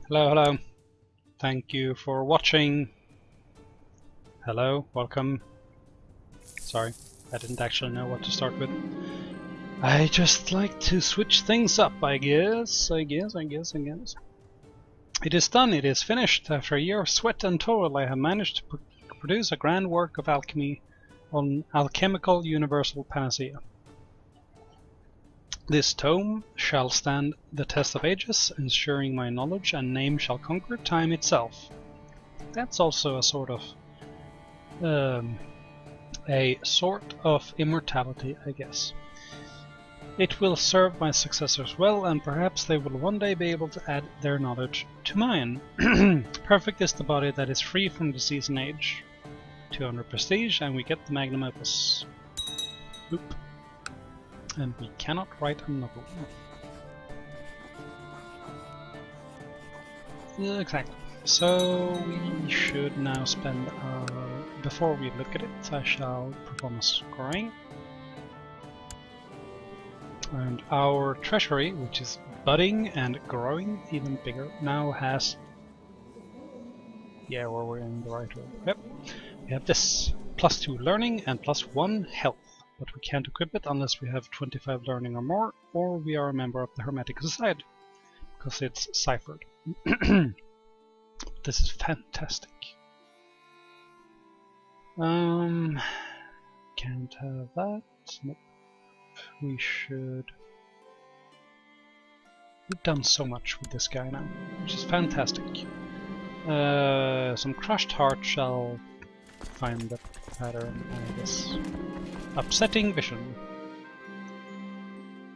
Hello, hello. Thank you for watching. Hello, welcome. Sorry, I didn't actually know what to start with. I just like to switch things up, I guess. It is done, it is finished. After a year of sweat and toil, I have managed to produce a grand work of alchemy on alchemical universal panacea. This tome shall stand the test of ages, ensuring my knowledge and name shall conquer time itself. That's also a sort of immortality, I guess. It will serve my successors well, and perhaps they will one day be able to add their knowledge to mine. Perfect is the body that is free from disease and age. 200 prestige, and we get the magnum opus. Oop. And we cannot write a novel. Exactly. So we should now spend before we look at it, I shall perform a scoring. And our treasury, which is budding and growing even bigger, now has... Yeah, we're in the right way. Yep. We have this. +2 learning and +1 health. But we can't equip it unless we have 25 learning or more, or we are a member of the Hermetic Society, because it's ciphered. This is fantastic. Can't have that. Nope. We should... We've done so much with this guy now, which is fantastic. Some crushed heart shall find the pattern, I guess. Upsetting vision.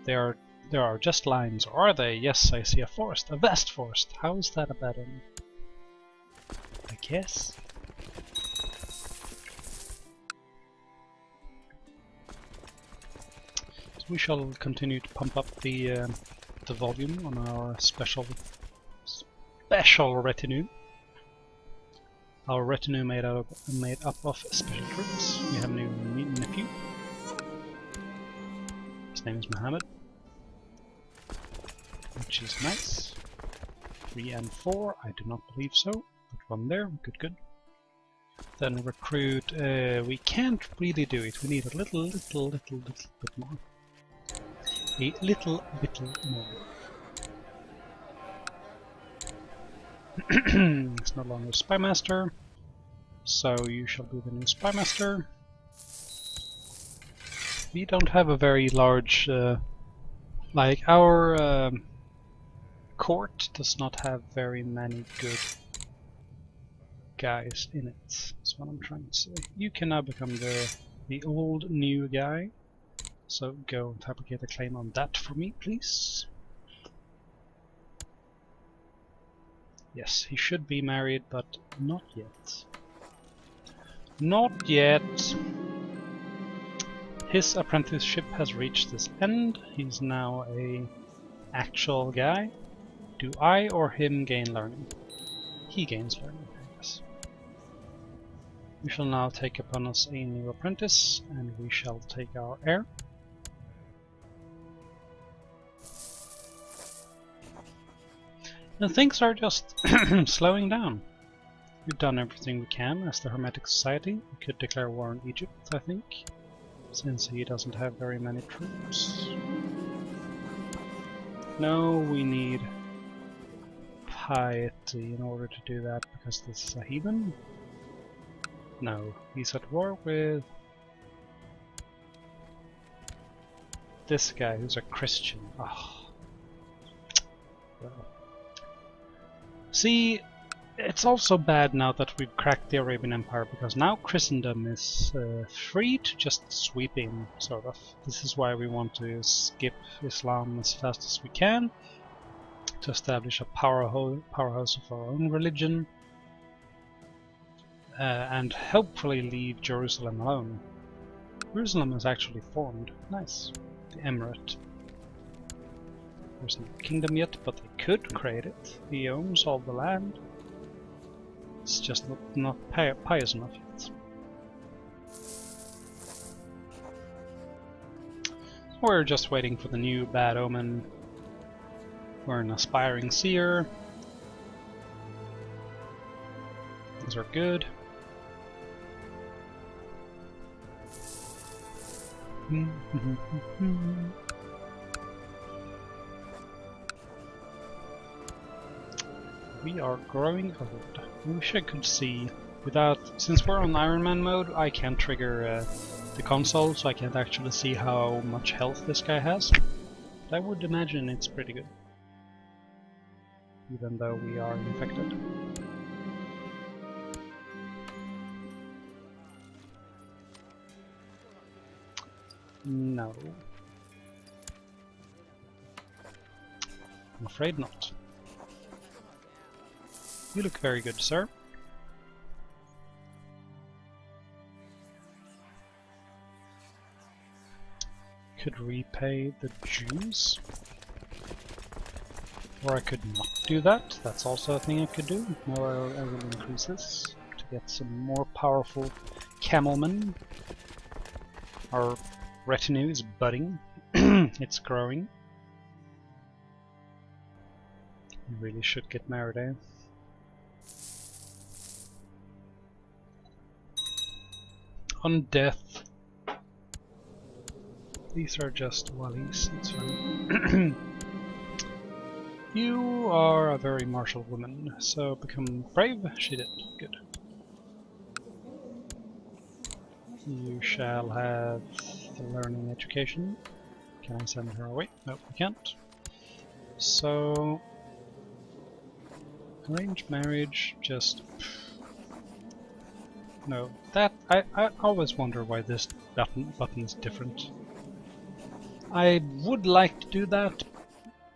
There are just lines, or are they? Yes, I see a forest, a vast forest. How is that a bad omen? I guess. So we shall continue to pump up the volume on our special retinue. Our retinue made up of special troops. We have a new nephew. His name is Mohammed, which is nice. 3 and 4, I do not believe so. Put 1 there, good. Then recruit, we can't really do it. We need a little bit more. A little bit more. It's no longer Spymaster, so you shall be the new Spymaster. We don't have a very large, like our court does not have very many good guys in it. That's what I'm trying to say. You can now become the old new guy, so go and fabricate a claim on that for me, please. Yes, he should be married, but not yet. Not yet. His apprenticeship has reached its end. He's now a actual guy. Do I or him gain learning? He gains learning, I guess. We shall now take upon us a new apprentice, and we shall take our heir. And things are just slowing down. We've done everything we can as the Hermetic Society. We could declare war on Egypt, I think, since he doesn't have very many troops. No, we need piety in order to do that, because this is a heathen. No, he's at war with this guy who's a Christian. Oh. Well. See, it's also bad now that we've cracked the Arabian Empire, because now Christendom is free to just sweep in, sort of. This is why we want to skip Islam as fast as we can, to establish a powerhouse of our own religion, and hopefully leave Jerusalem alone. Jerusalem is actually formed. Nice. The Emirate. There's no kingdom yet, but they could create it. He owns all the land. It's just not pious enough yet. We're just waiting for the new bad omen. We're an aspiring seer. Things are good. We are growing old. I wish I could see without, since we're on Iron Man mode, I can't trigger the console, so I can't actually see how much health this guy has. But I would imagine it's pretty good, even though we are infected. No. I'm afraid not. You look very good, sir. Could repay the Jews. Or I could not do that. That's also a thing I could do. Now I will increase this to get some more powerful camelmen. Our retinue is budding. It's growing. We really should get married, eh? On death. These are just wallies, it's fine. You are a very martial woman, so become brave. She did. Good. You shall have the learning education. Can I send her away? No, we can't. So, arranged marriage, just... No, that... I always wonder why this button is different. I would like to do that,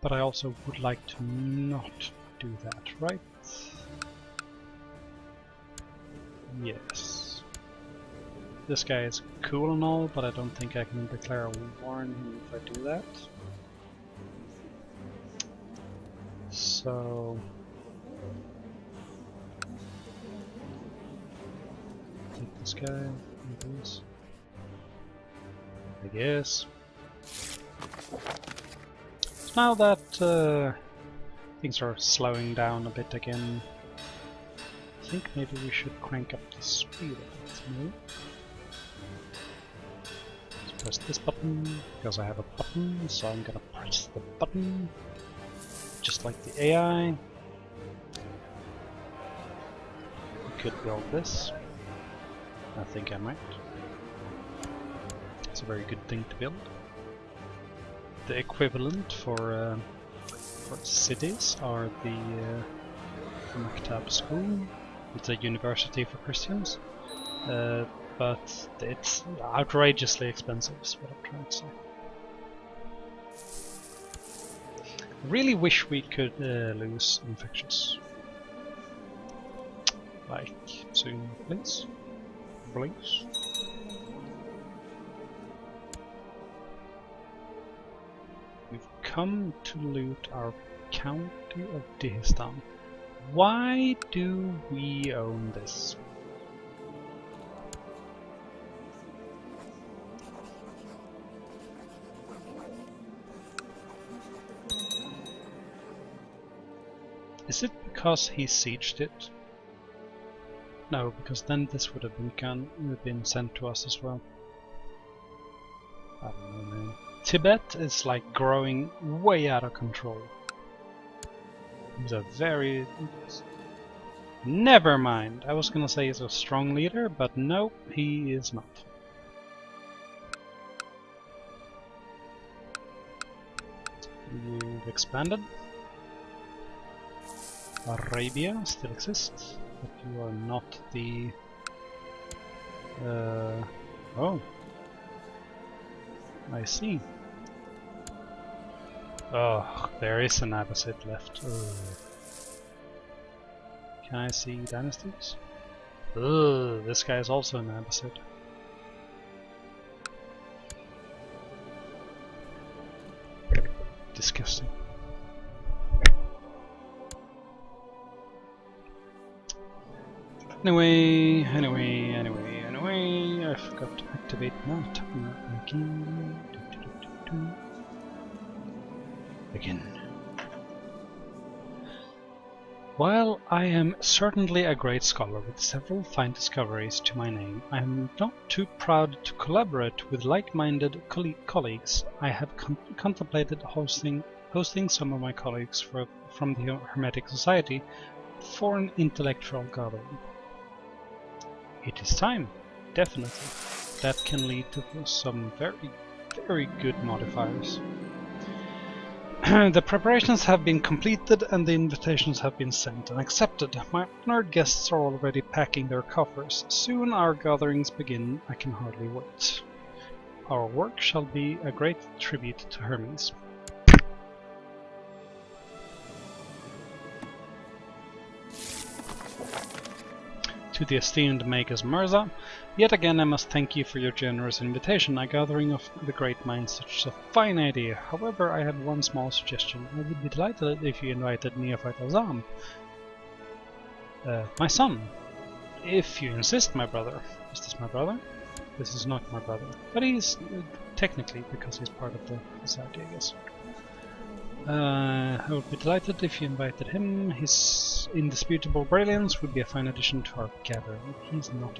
but I also would like to not do that, right? Yes. This guy is cool and all, but I don't think I can declare war on him if I do that. So... take this guy, please. I guess. Now that things are slowing down a bit again, I think maybe we should crank up the speed a bit. Maybe. Let's press this button, because I have a button, so I'm gonna press the button, just like the AI. We could build this. I think I might. It's a very good thing to build. The equivalent for cities are the Maktab school. It's a university for Christians, but it's outrageously expensive, is what I'm trying to say. I really wish we could lose infectious. Like, soon, please. Please. We've come to loot our county of Dihistan. Why do we own this? Is it because he sieged it? No, because then this would have been sent to us as well. I don't know, man. Tibet is like growing way out of control. He's a very... Never mind! I was gonna say he's a strong leader, but no, he is not. You've expanded. Arabia still exists, but you are not the... oh. I see. Oh, there is an Abbasid left. Ugh. Can I see dynasties? Ugh, this guy is also an Abbasid. Disgusting. Anyway, I forgot to activate that. Again. While I am certainly a great scholar with several fine discoveries to my name, I am not too proud to collaborate with like-minded colleagues. I have contemplated hosting some of my colleagues from the Hermetic Society for an intellectual gathering. It is time, definitely. That can lead to some very, very good modifiers. The preparations have been completed and the invitations have been sent and accepted. My honored guests are already packing their coffers. Soon our gatherings begin. I can hardly wait. Our work shall be a great tribute to Hermes. To the esteemed Magus Mirza, yet again I must thank you for your generous invitation. A gathering of the great minds such a fine idea. However, I have one small suggestion. I would be delighted if you invited Neophyte Azam, my son. If you insist, my brother. Is this my brother? This is not my brother. But he's technically, because he's part of the society, I guess. I would be delighted if you invited him. His indisputable brilliance would be a fine addition to our gathering. He's not.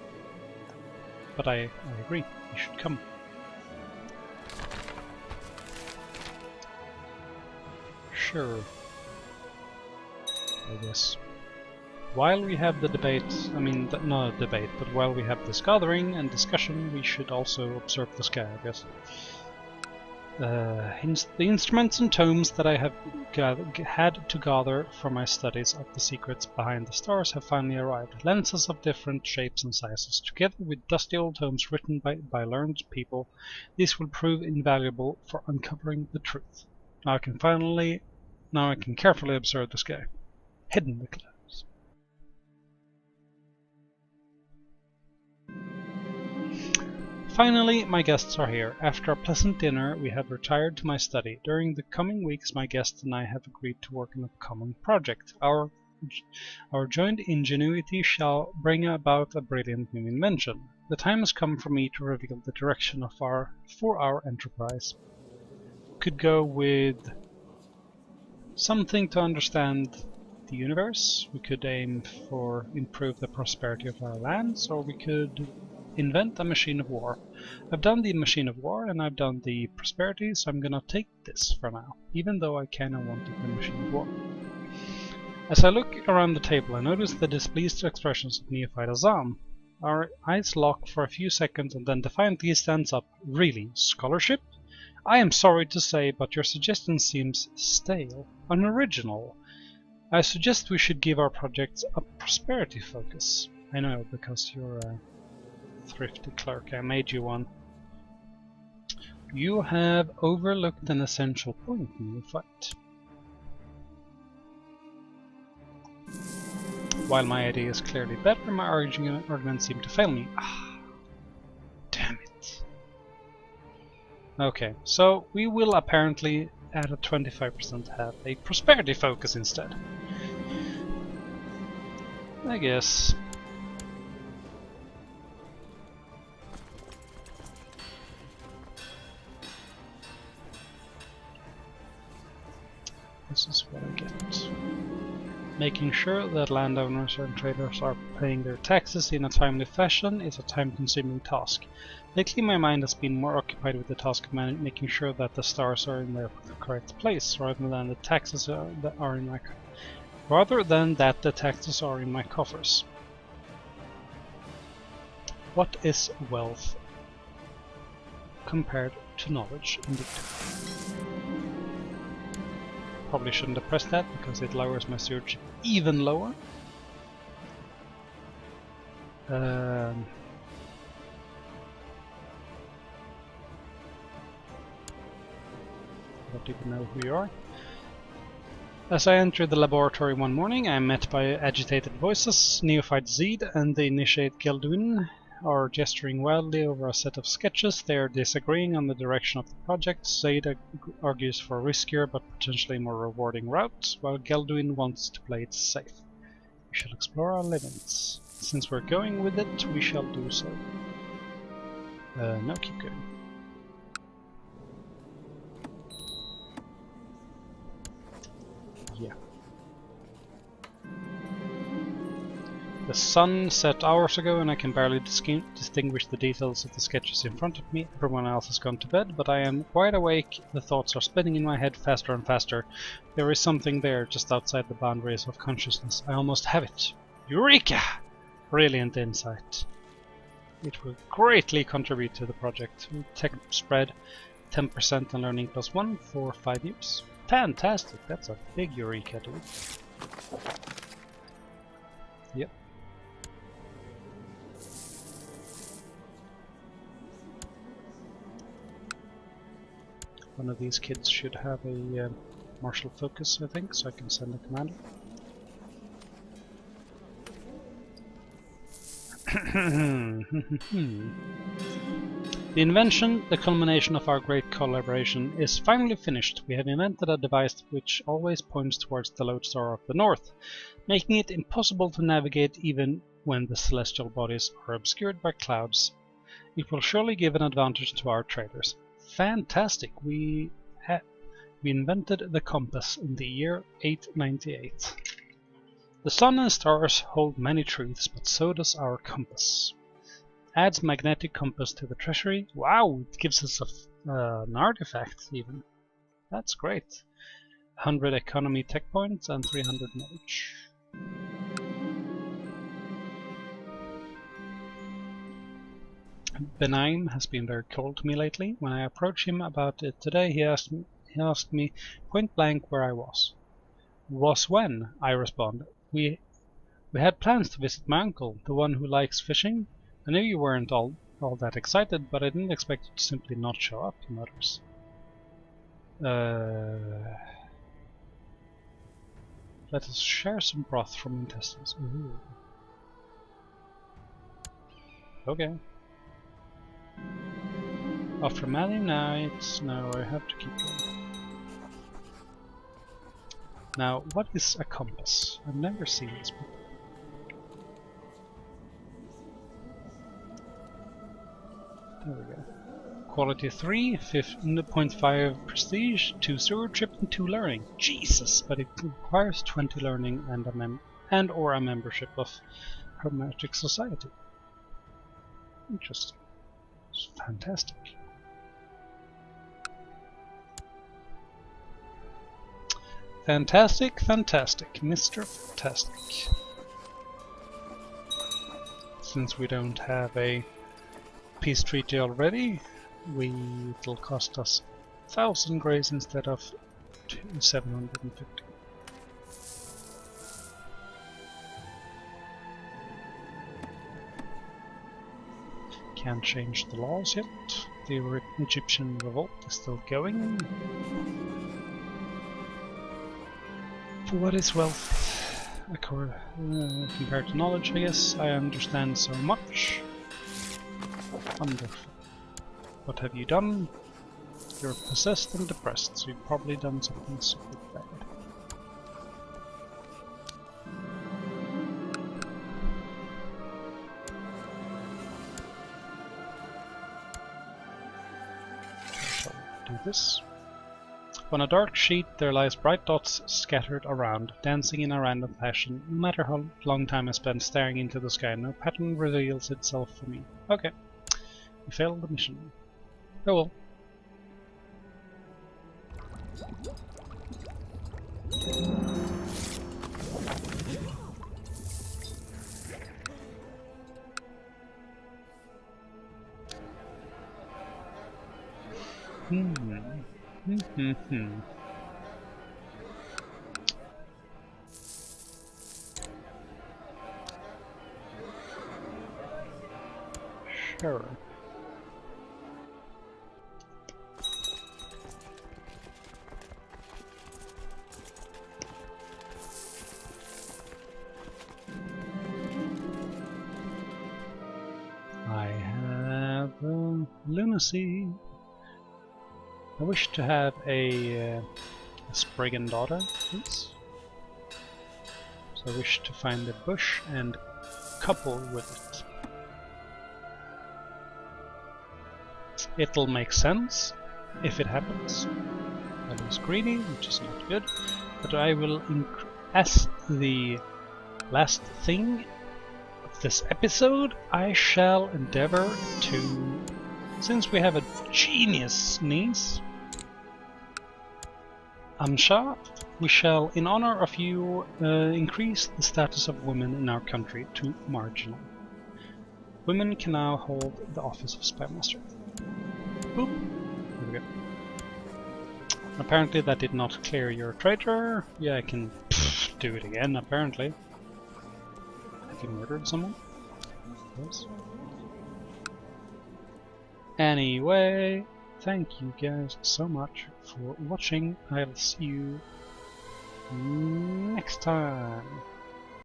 But I agree, he should come. Sure. I guess. While we have the debate, not a debate, but while we have this gathering and discussion, we should also observe the sky, I guess. The instruments and tomes that I have had to gather for my studies of the secrets behind the stars have finally arrived. Lenses of different shapes and sizes, together with dusty old tomes written by learned people, these will prove invaluable for uncovering the truth. Now I can carefully observe the sky, hidden the clouds. Finally, my guests are here. After a pleasant dinner, we have retired to my study. During the coming weeks, my guests and I have agreed to work on a common project. Our joint ingenuity shall bring about a brilliant new invention. The time has come for me to reveal the direction for our enterprise. Could go with something to understand the universe. We could aim for improve the prosperity of our lands, or we could invent a machine of war. I've done the machine of war and I've done the prosperity, so I'm gonna take this for now, even though I kinda wanted the machine of war. As I look around the table, I notice the displeased expressions of Neophyte Azam. Our eyes lock for a few seconds and then defiantly stands up. Really? Scholarship? I am sorry to say, but your suggestion seems stale, unoriginal. I suggest we should give our projects a prosperity focus. I know, because you're a thrifty clerk, I made you one. You have overlooked an essential point in your fight. While my idea is clearly better, my arguments seem to fail me. Ah, damn it. Okay, so we will apparently, at a 25%, have a prosperity focus instead. I guess. This is what I get. Making sure that landowners and traders are paying their taxes in a timely fashion is a time-consuming task. Lately my mind has been more occupied with the task of making sure that the stars are in their correct place, rather than the taxes that are in my coffers. What is wealth compared to knowledge, indeed? Probably shouldn't have pressed that because it lowers my stewardship even lower. Don't even know who you are. As I entered the laboratory one morning, I am met by agitated voices. Neophyte Zed and the initiate Gelduin are gesturing wildly over a set of sketches. They are disagreeing on the direction of the project. Zed argues for a riskier but potentially more rewarding route, while Gelduin wants to play it safe. We shall explore our limits. Since we're going with it, we shall do so. No, keep going. Yeah. The sun set hours ago and I can barely distinguish the details of the sketches in front of me. Everyone else has gone to bed, but I am wide awake. The thoughts are spinning in my head faster and faster. There is something there just outside the boundaries of consciousness. I almost have it. Eureka! Brilliant insight. It will greatly contribute to the project. Tech spread 10% and learning +1 for 5 years. Fantastic! That's a big eureka, dude. Yep. One of these kids should have a martial focus, I think, so I can send a commander. The invention, the culmination of our great collaboration, is finally finished. We have invented a device which always points towards the lodestar of the north, making it impossible to navigate even when the celestial bodies are obscured by clouds. It will surely give an advantage to our traders. Fantastic! We invented the compass in the year 898. The sun and stars hold many truths, but so does our compass. Adds magnetic compass to the treasury. Wow, it gives us an artifact even. That's great. 100 economy tech points and 300 knowledge. Benaim has been very cold to me lately. When I approached him about it today, he asked me point blank where I was. Was when? I responded. We had plans to visit my uncle, the one who likes fishing. I knew you weren't all that excited, but I didn't expect you to simply not show up, he mutters. Let us share some broth from intestines. Ooh. Okay. After many nights, now I have to keep going. Now, what is a compass? I've never seen this before. There we go. Quality 3, 0.5 prestige, 2 stewardship, and 2 learning. Jesus! But it requires 20 learning and or a membership of Hermetic Society. Interesting. It's fantastic. Fantastic, fantastic, Mr. Fantastic. Since we don't have a peace treaty already, it'll cost us 1,000 grays instead of 750. Can't change the laws yet. The Egyptian revolt is still going. For what is wealth? Compared to knowledge, I guess. I understand so much. Wonderful. What have you done? You're possessed and depressed, so you've probably done something super bad. Shall we do this? On a dark sheet there lies bright dots scattered around, dancing in a random fashion. No matter how long time I spend staring into the sky, no pattern reveals itself for me. Okay. We failed the mission. Oh well. Sure. I have lunacy. I wish to have a Spriggan daughter, please. So I wish to find a bush and couple with it. It'll make sense if it happens. I was greedy, which is not good, but I will as the last thing of this episode, I shall endeavor to, since we have a genius niece, Amsha, we shall, in honor of you, increase the status of women in our country to marginal. Women can now hold the office of Spymaster. Boop. There we go. Apparently that did not clear your traitor. Yeah, I can do it again, apparently. Have you murdered someone? Yes. Anyway, thank you guys so much for watching. I'll see you next time.